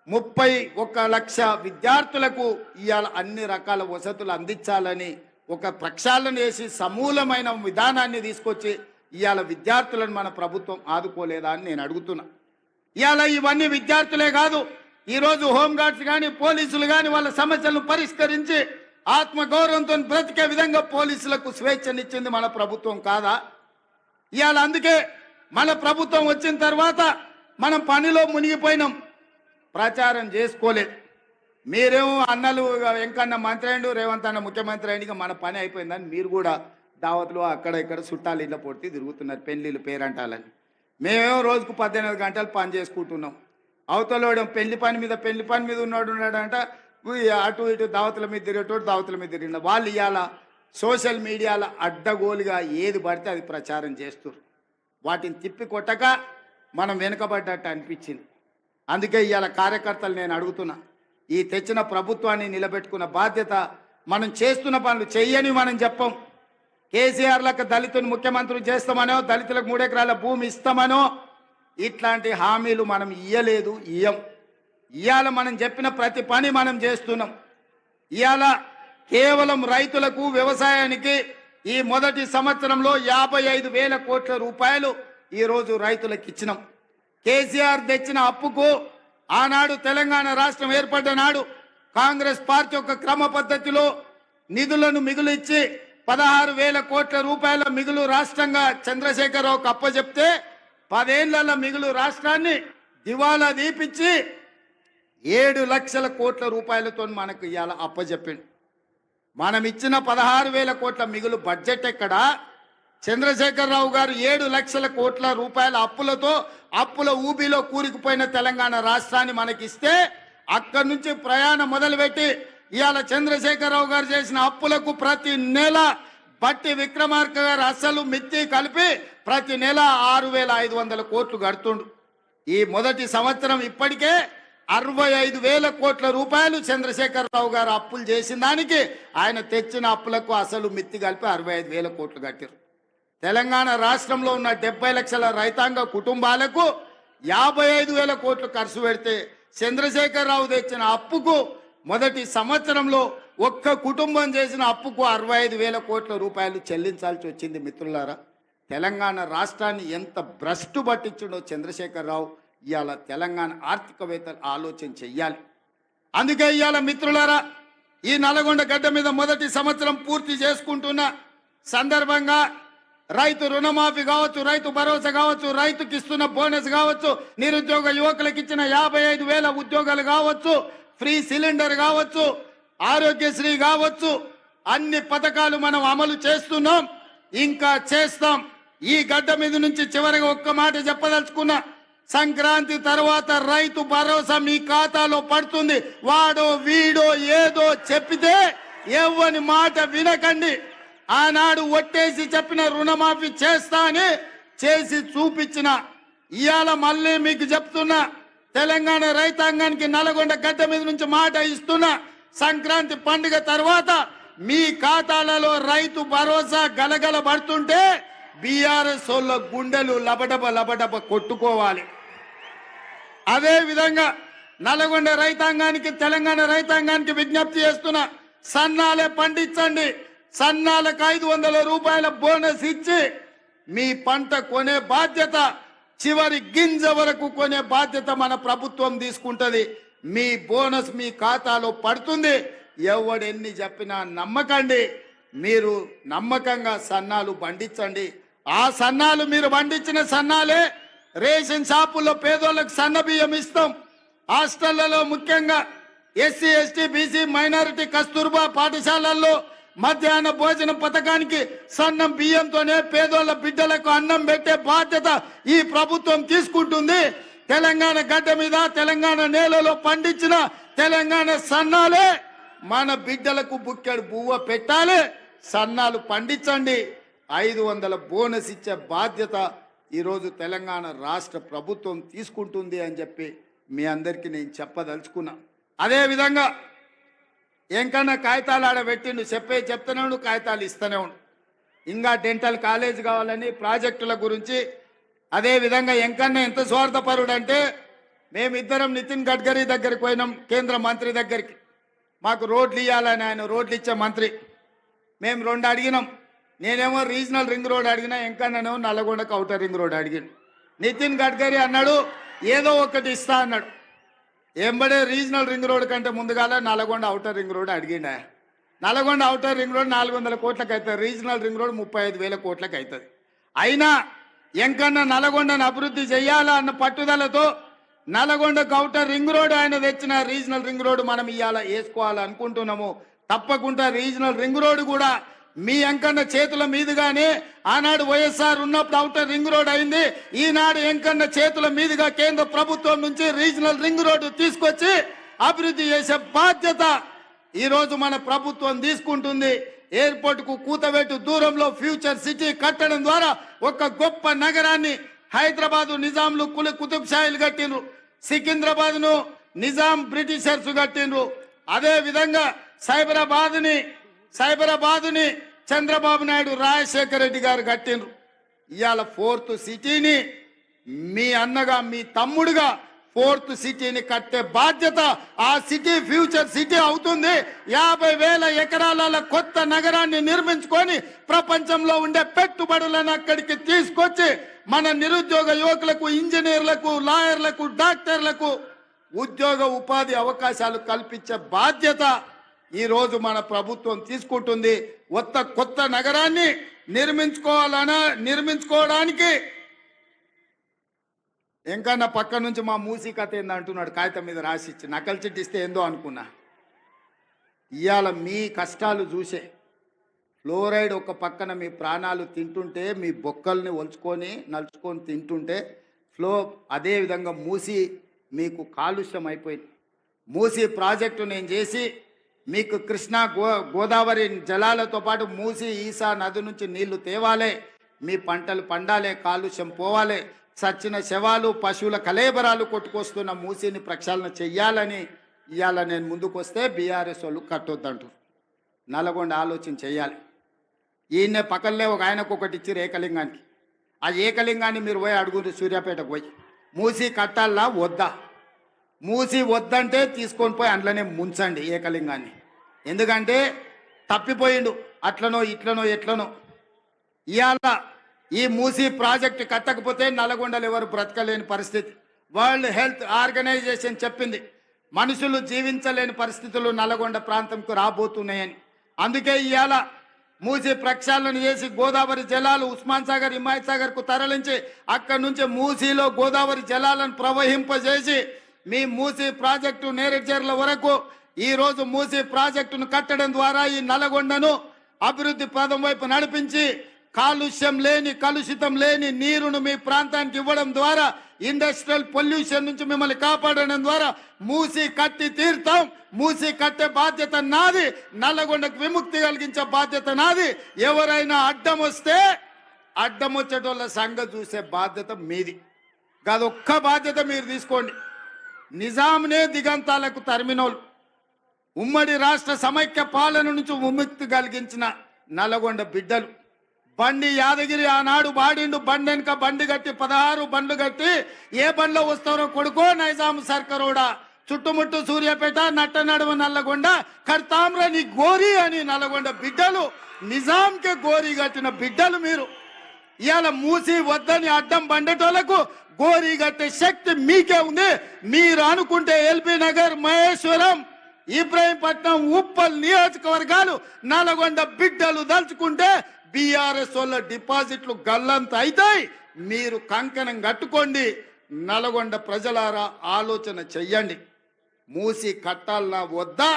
31 లక్ష విద్యార్థులకు ఇవాళ అన్ని రకాల వసతులు అందించాలని ఒక ప్రక్షాళన చేసి సమూలమైన విధానాన్ని తీసుకొచ్చి ఇవాళ విద్యార్థులను మన ప్రభుత్వం ఆదుకోలేదా అని నేను అడుగుతున్నా. ఇవాళ ఇవన్నీ విద్యార్థులే కాదు, ఈరోజు హోంగార్డ్స్ కానీ పోలీసులు కానీ వాళ్ళ సమస్యలను పరిష్కరించి ఆత్మగౌరవంతో బ్రతికే విధంగా పోలీసులకు స్వేచ్ఛనిచ్చింది మన ప్రభుత్వం కాదా? ఇవాళ అందుకే మన ప్రభుత్వం వచ్చిన తర్వాత మనం పనిలో మునిగిపోయినాం, ప్రచారం చేసుకోలేదు. మీరేమో అన్నలు వెంకన్న మంత్రి అయిండు, రేవంత్ అన్న ముఖ్యమంత్రి అయింది, మన పని అయిపోయిందని మీరు కూడా దావత్లు అక్కడ ఇక్కడ చుట్టాలు ఇళ్ళ పొట్టి తిరుగుతున్నారు పెళ్లిళ్ళు పేరంటాలని. మేమేమో రోజుకు 18 గంటలు పని చేసుకుంటున్నాం. అవతలోడు పెళ్లి పని మీద ఉన్నాడంట, అటు ఇటు దావతుల మీద తిరిగేటోడు దావతుల మీద తిరిగిన వాళ్ళు ఇవాళ సోషల్ మీడియాలో అడ్డగోలుగా ఏది పడితే అది ప్రచారం చేస్తారు. వాటిని తిప్పి కొట్టక మనం వెనుకబడ్డట్టు అనిపించింది. అందుకే ఇవాళ కార్యకర్తలు నేను అడుగుతున్నా, ఈ తెచ్చిన ప్రభుత్వాన్ని నిలబెట్టుకున్న బాధ్యత మనం చేస్తున్న పనులు చెయ్యని మనం చెప్పం. కేసీఆర్లకు దళితుని ముఖ్యమంత్రి చేస్తామనో దళితులకు 3 ఎకరాల భూమి ఇస్తామనో ఇట్లాంటి హామీలు మనం ఇయ్యలేదు, ఇవాళ మనం చెప్పిన ప్రతి పని మనం చేస్తున్నాం. ఇవాళ కేవలం రైతులకు వ్యవసాయానికి ఈ మొదటి సంవత్సరంలో 55,000 కోట్ల రూపాయలు ఈరోజు రైతులకు ఇచ్చినాం. కేసీఆర్ తెచ్చిన అప్పుకు ఆనాడు తెలంగాణ రాష్ట్రం ఏర్పడ్డ నాడు కాంగ్రెస్ పార్టీ యొక్క క్రమ పద్ధతిలో నిధులను మిగులిచ్చి 16,000 కోట్ల రూపాయల మిగులు రాష్ట్రంగా చంద్రశేఖరరావుకు అప్పచెప్తే 10 ఏళ్ల మిగులు రాష్ట్రాన్ని దివాలా దీపించి 7 లక్షల కోట్ల రూపాయలతో మనకు ఇవాళ అప్పచెప్పిండు. మనం ఇచ్చిన 16,000 కోట్ల మిగులు బడ్జెట్ ఎక్కడ? చంద్రశేఖరరావు గారు 7 లక్షల కోట్ల రూపాయల అప్పుల ఊబిలో కూరుకుపోయిన తెలంగాణ రాష్ట్రాన్ని మనకిస్తే అక్కడి నుంచి ప్రయాణం మొదలుపెట్టి ఇవాళ చంద్రశేఖరరావు గారు చేసిన అప్పులకు ప్రతి నెల బట్టి విక్రమార్క గారు అసలు మిత్తి కలిపి ప్రతి నెల 6,500 కోట్లు కడుతుండు. ఈ మొదటి సంవత్సరం ఇప్పటికే 65,000 కోట్ల రూపాయలు చంద్రశేఖరరావు గారు అప్పులు చేసిన దానికి ఆయన తెచ్చిన అప్పులకు అసలు మిత్తి కలిపి 65,000 కోట్లు కట్టారు. తెలంగాణ రాష్ట్రంలో ఉన్న 70 లక్షల రైతాంగ కుటుంబాలకు 55,000 కోట్లు ఖర్చు పెడితే చంద్రశేఖరరావు తెచ్చిన అప్పుకు మొదటి సంవత్సరంలో ఒక్క కుటుంబం చేసిన అప్పుకు 65,000 కోట్ల రూపాయలు చెల్లించాల్సి వచ్చింది. మిత్రులారా, తెలంగాణ రాష్ట్రాన్ని ఎంత భ్రష్టు పట్టించిండో చంద్రశేఖరరావు. ఇవాళ తెలంగాణ ఆర్థికవేత్తలు ఆలోచన చెయ్యాలి. అందుకే ఇవాళ మిత్రులారా, ఈ నల్గొండ గడ్డ మీద మొదటి సంవత్సరం పూర్తి చేసుకుంటున్న సందర్భంగా రైతు రుణమాఫీ కావచ్చు, రైతు భరోసా కావచ్చు, రైతుకి ఇస్తున్న బోనస్ కావచ్చు, నిరుద్యోగ యువకులకు ఇచ్చిన 55,000 ఉద్యోగాలు కావచ్చు, ఫ్రీ సిలిండర్ కావచ్చు, ఆరోగ్యశ్రీ కావచ్చు, అన్ని పథకాలు మనం అమలు చేస్తున్నాం, ఇంకా చేస్తాం. ఈ గడ్డ మీద నుంచి చివరిగా ఒక్క మాట చెప్పదలుచుకున్నా, సంక్రాంతి తర్వాత రైతు భరోసా మీ ఖాతాలో పడుతుంది. వాడో వీడో ఏదో చెప్పితే ఎవ్వని మాట వినకండి. ఆనాడు ఒట్టేసి చెప్పిన రుణమాఫీ చేస్తా అని చేసి చూపించిన ఇవాళ మళ్ళీ మీకు చెప్తున్నా, తెలంగాణ రైతాంగానికి నల్గొండ గడ్డ మీద నుంచి మాట ఇస్తున్నా, సంక్రాంతి పండుగ తర్వాత మీ ఖాతాలలో రైతు భరోసా గలగల పడుతుంటే బీఆర్ఎస్ వాళ్ళ గుండెలు లబడబ కొట్టుకోవాలి. అదే విధంగా నల్గొండ రైతాంగానికి తెలంగాణ రైతాంగానికి విజ్ఞప్తి చేస్తున్నా, సన్నాలే పండించండి, సన్నాలకు 500 రూపాయల బోనస్ ఇచ్చి మీ పంట కొనే బాధ్యత, చివరి గింజ వరకు కొనే బాధ్యత మన ప్రభుత్వం తీసుకుంటది. మీ బోనస్ మీ ఖాతాలో పడుతుంది. ఎవడెన్ని చెప్పినా నమ్మకండి, మీరు నమ్మకంగా సన్నాలు పండించండి. ఆ సన్నాలు మీరు పండించిన సన్నాలే రేషన్ షాపుల్లో పేదోళ్ళకు సన్న బియ్యం ఇస్తాం. హాస్టళ్లలో ముఖ్యంగా SC ST BC minority Kasturba పాఠశాలల్లో మధ్యాహ్న భోజన పథకానికి సన్నం బియ్యంతోనే పేదోళ్ళ బిడ్డలకు అన్నం పెట్టే బాధ్యత ఈ ప్రభుత్వం తీసుకుంటుంది. తెలంగాణ గడ్డ మీద తెలంగాణ నేలలో పండించిన తెలంగాణ సన్నాలే మన బిడ్డలకు బుక్కెడు బువ్వ పెట్టాలి. సన్నాలు పండించండి. 500 బోనస్ ఇచ్చే బాధ్యత ఈరోజు తెలంగాణ రాష్ట్ర ప్రభుత్వం తీసుకుంటుంది అని చెప్పి మీ అందరికీ నేను చెప్పదలుచుకున్నా. అదేవిధంగా ఎంకన్నా కాగితాలు ఆడబెట్టిండు, చెప్తూనే కాగితాలు ఇస్తూనే ఉండు. ఇంకా డెంటల్ కాలేజ్ కావాలని ప్రాజెక్టుల గురించి. అదేవిధంగా ఎంకన్నా ఎంత స్వార్థపరుడు అంటే, మేమిద్దరం నితిన్ గడ్కరీ దగ్గరికి పోయినాం, కేంద్ర మంత్రి దగ్గరికి. మాకు రోడ్లు ఇవ్వాలని, ఆయన రోడ్లు ఇచ్చే మంత్రి. మేము 2 అడిగినాం. నేనేమో రీజనల్ రింగ్ రోడ్ అడిగినా, ఎంకన్నానేమో నల్లగొండకు అవుటర్ రింగ్ రోడ్ అడిగాను. నితిన్ గడ్కరీ అన్నాడు ఏదో ఒకటి ఇస్తా అన్నాడు. ఎంబడే రీజనల్ రింగ్ రోడ్ కంటే ముందుగాల నల్గొండ అవుటర్ రింగ్ రోడ్ అడిగిండ. నల్గొండ అవుటర్ రింగ్ రోడ్ 400 కోట్లకు అవుతుంది, రీజనల్ రింగ్ రోడ్ 35,000 కోట్లకు అవుతుంది. అయినా ఎంకన్నా నల్గొండను అభివృద్ధి చేయాలా అన్న పట్టుదలతో నల్గొండకు అవుటర్ రింగ్ రోడ్ ఆయన తెచ్చిన రీజనల్ రింగ్ రోడ్ మనం ఇవాళ వేసుకోవాలనుకుంటున్నాము. తప్పకుండా రీజనల్ రింగ్ రోడ్ కూడా మీ ఎంకన్న చేతుల మీదుగానే ఆనాడు వైఎస్ఆర్ ఉన్నప్పుడు అవుటర్ రింగ్ రోడ్ అయింది. ఈనాడు ఎంకన్న చేతుల మీదుగా కేంద్ర ప్రభుత్వం నుంచి రీజనల్ రింగ్ రోడ్డు తీసుకొచ్చి అభివృద్ధి చేసే బాధ్యత ఈరోజు మన ప్రభుత్వం తీసుకుంటుంది. ఎయిర్పోర్ట్ కు కూతవేటు దూరంలో ఫ్యూచర్ సిటీ కట్టడం ద్వారా ఒక గొప్ప నగరాన్ని హైదరాబాద్ నిజాంలు కుతుబ్ షాయిలు కట్టిండ్రు, సికింద్రాబాద్ ను నిజాం బ్రిటిషర్స్ కట్టిండ్రు. అదే విధంగా సైబరాబాద్ ని చంద్రబాబు నాయుడు రాజశేఖర రెడ్డి గారు కట్టిండ్రు. ఇవాళ 4th సిటీని మీ అన్నగా మీ తమ్ముడుగా 4th సిటీని కట్టే బాధ్యత ఆ సిటీ ఫ్యూచర్ సిటీ అవుతుంది. 50,000 ఎకరాల కొత్త నగరాన్ని నిర్మించుకొని ప్రపంచంలో ఉండే పెట్టుబడులను అక్కడికి తీసుకొచ్చి మన నిరుద్యోగ యువకులకు, ఇంజనీర్లకు, లాయర్లకు, డాక్టర్లకు ఉద్యోగ ఉపాధి అవకాశాలు కల్పించే బాధ్యత ఈ రోజు మన ప్రభుత్వం తీసుకుంటుంది. కొత్త నగరాన్ని నిర్మించుకోవడానికి ఎంకన్నా పక్క నుంచి మా మూసీ కథ ఏందంటున్నాడు, కాగితం మీద రాసిచ్చి నకలు చిట్టిస్తే ఏందో అనుకున్నా. ఇవాళ మీ కష్టాలు చూసే ఫ్లోరైడ్ ఒక పక్కన మీ ప్రాణాలు తింటుంటే, మీ బొక్కల్ని నలుచుకొని తింటుంటే అదేవిధంగా మూసీ మీకు కాలుష్యం అయిపోయింది. మూసీ ప్రాజెక్టు నేను చేసి మీకు కృష్ణా గోదావరి జలాలతో పాటు మూసీ ఈసా నది నుంచి నీళ్లు తేవాలే, మీ పంటలు పండాలే, కాలుష్యం పోవాలే, చచ్చిన శవాలు పశువుల కలేబరాలు కొట్టుకొస్తున్న మూసీని ప్రక్షాళన చెయ్యాలని ఇవాళ నేను ముందుకు వస్తే బీఆర్ఎస్ వాళ్ళు కట్టొద్దంటారు. నల్గొండ ఆలోచన చెయ్యాలి. ఈయన పక్కనే ఒక ఆయనకు ఒకటి ఇచ్చి ఏకలింగానికి, ఆ ఏకలింగాన్ని మీరు పోయి అడుగురు సూర్యాపేటకు పోయి మూసీ కట్టాలా వద్దా. మూసి వద్దంటే తీసుకొని పోయి అందులోనే ముంచండి ఏకలింగాన్ని. ఎందుకంటే తప్పిపోయిండు, అట్లనో ఇట్లనో ఎట్లనో. ఇవాళ ఈ మూసీ ప్రాజెక్టు కట్టకపోతే నల్గొండలు ఎవరు బ్రతకలేని పరిస్థితి. వరల్డ్ హెల్త్ ఆర్గనైజేషన్ చెప్పింది మనుషులు జీవించలేని పరిస్థితులు నల్గొండ ప్రాంతంకు రాబోతున్నాయని. అందుకే ఇవాళ మూసీ ప్రక్షాళన చేసి గోదావరి జలాలు ఉస్మాన్ సాగర్, హిమాయత్ సాగర్ కు తరలించి అక్కడి నుంచి మూసీలో గోదావరి జలాలను ప్రవహింపజేసి మీ మూసీ ప్రాజెక్టు నేరేడ్చర్ల వరకు ఈ రోజు మూసీ ప్రాజెక్టును కట్టడం ద్వారా ఈ నల్గొండను అభివృద్ధి పదం వైపు నడిపించి కలుషితం లేని నీరును మీ ప్రాంతానికి ఇవ్వడం ద్వారా, ఇండస్ట్రియల్ పొల్యూషన్ నుంచి మిమ్మల్ని కాపాడడం ద్వారా మూసీ కట్టి తీరుతాం. మూసీ కట్టే బాధ్యత నాది, నల్లగొండకు విముక్తి కలిగించే బాధ్యత నాది. ఎవరైనా అడ్డం వస్తే అడ్డం వచ్చేటోళ్ళ సంగతి చూసే బాధ్యత మీది. అదొక్క బాధ్యత మీరు తీసుకోండి. నిజాంనే దిగంతాలకు తరిమినోళ్ళు, ఉమ్మడి రాష్ట్ర సమైక్య పాలన నుంచి విముక్తి కలిగించిన నల్గొండ బిడ్డలు. బండి యాదగిరి ఆనాడు బాడిండు, బండి వెనుక బండి కట్టి 16 బండ్లు కట్టి ఏ బండ్లో వస్తారో కొడుకో నైజాం సర్కరోడా, చుట్టుముట్టు సూర్యాపేట, నట్ట నడుమ నల్లగొండ, కడతామ్ర నీ గోరి అని నల్గొండ బిడ్డలు, నిజాంకే గోరి కట్టిన బిడ్డలు మీరు. ఇవాళ మూసి వద్దని అడ్డం బండేటోళ్లకు గోరి కట్టే శక్తి మీకే ఉంది. మీరు అనుకుంటే ఎల్బీ నగర్, మహేశ్వరం, ఇబ్రాహీంపట్నం, ఉప్పల్ నియోజకవర్గాలు నల్గొండ బిడ్డలు దలుచుకుంటే బీఆర్ఎస్ వాళ్ళ డిపాజిట్లు గల్లంత అవుతాయి. మీరు కంకణం కట్టుకోండి. నల్గొండ ప్రజలారా ఆలోచన చెయ్యండి. మూసి కట్టాలన్నా వద్దా?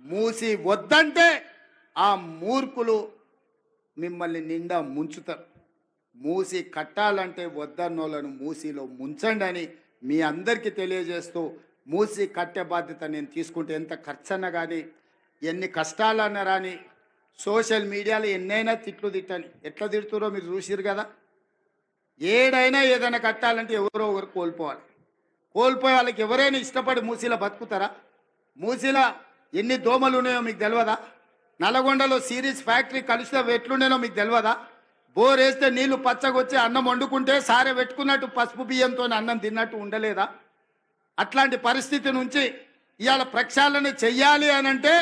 మూసి వద్దంటే ఆ మూర్ఖులు మిమ్మల్ని నిండా ముంచుతారు. మూసి కట్టాలంటే వద్దన్నోళ్ళను మూసిలో ముంచండి అని మీ అందరికీ తెలియజేస్తూ, మూసి కట్టే బాధ్యత నేను తీసుకుంటే ఎంత ఖర్చన్నా కానీ, ఎన్ని కష్టాలన్నా రాని, సోషల్ మీడియాలో ఎన్నైనా తిట్లు తిట్టని, ఎట్లా తిడుతురో మీరు చూసిరు కదా. ఏడైనా ఏదైనా కట్టాలంటే ఎవరో ఒకరు కోల్పోవాలి. కోల్పోయే వాళ్ళకి ఎవరైనా ఇష్టపడి మూసీలో బతుకుతారా? మూసీలో ఎన్ని దోమలు ఉన్నాయో మీకు తెలియదా? నల్గొండలో సిరీస్ ఫ్యాక్టరీ కలిస్తే ఎట్లుండేనో మీకు తెలియదా? బోర్ వేస్తే నీళ్లు పచ్చగొచ్చి అన్నం వండుకుంటే సారే పెట్టుకున్నట్టు పసుపు బియ్యంతో అన్నం తిన్నట్టు ఉండలేదా? అట్లాంటి పరిస్థితి నుంచి ఇవాళ ప్రక్షాళన చెయ్యాలి అని అంటే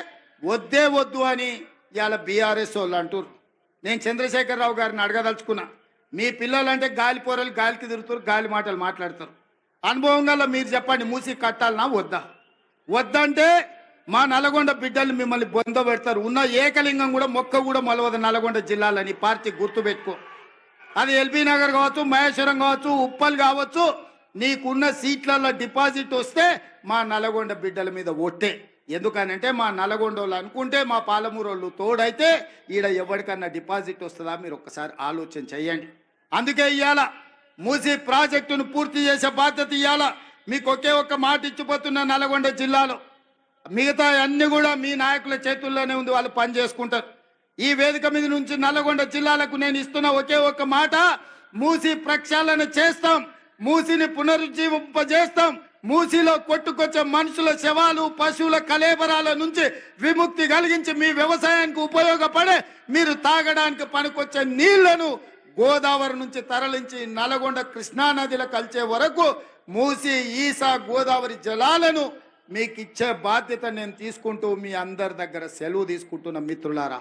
వద్దే వద్దు అని ఇవాళ బీఆర్ఎస్ వాళ్ళు అంటారు. నేను చంద్రశేఖరరావు గారిని అడగదలుచుకున్నా. మీ పిల్లలంటే గాలి పోరలు గాలికి తిరుగుతారు, గాలి మాటలు మాట్లాడతారు. అనుభవం గల మీరు చెప్పండి, మూసి కట్టాలన్నా వద్దా? వద్దంటే మా నల్గొండ బిడ్డలు మిమ్మల్ని బొంద పెడతారు. ఉన్న ఏకలింగం కూడా మొక్క కూడా మొలవదు నల్గొండ జిల్లాలని పార్టీ గుర్తుపెట్టుకో. అది ఎల్బీ నగర్ కావచ్చు, మహేశ్వరం కావచ్చు, ఉప్పల్ కావచ్చు, నీకున్న సీట్లలో డిపాజిట్ వస్తే మా నల్గొండ బిడ్డల మీద ఒట్టే. ఎందుకనంటే మా నల్గొండ వాళ్ళు అనుకుంటే మా పాలమూరు వాళ్ళు తోడైతే ఈడ ఎవరికన్నా డిపాజిట్ వస్తుందా? మీరు ఒక్కసారి ఆలోచన చెయ్యండి. అందుకే ఇవాళ మూసీ ప్రాజెక్టును పూర్తి చేసే బాధ్యత ఇవాళ మీకు ఒకే ఒక్క మాట ఇచ్చిపోతున్న నల్గొండ జిల్లాలో. మిగతా అన్ని కూడా మీ నాయకుల చేతుల్లోనే ఉంది, వాళ్ళు పని చేసుకుంటారు. ఈ వేదిక మీద నుంచి నల్గొండ జిల్లాలకు నేను ఇస్తున్న ఒకే ఒక్క మాట, మూసీ ప్రక్షాళన చేస్తాం, మూసీని పునరుజ్జీవింపజేస్తాం. మూసీలో కొట్టుకొచ్చే మనుషుల శవాలు, పశువుల కలేబరాల నుంచి విముక్తి కలిగించి మీ వ్యవసాయానికి ఉపయోగపడే, మీరు తాగడానికి పనికొచ్చే నీళ్లను గోదావరి నుంచి తరలించి నల్గొండ కృష్ణానదిలో కలిసే వరకు మూసీ, ఈసా, గోదావరి జలాలను మీకు ఇచ్చే బాధ్యత నేను తీసుకుంటూ మీ అందరి దగ్గర సెలవు తీసుకుంటున్న మిత్రులారా.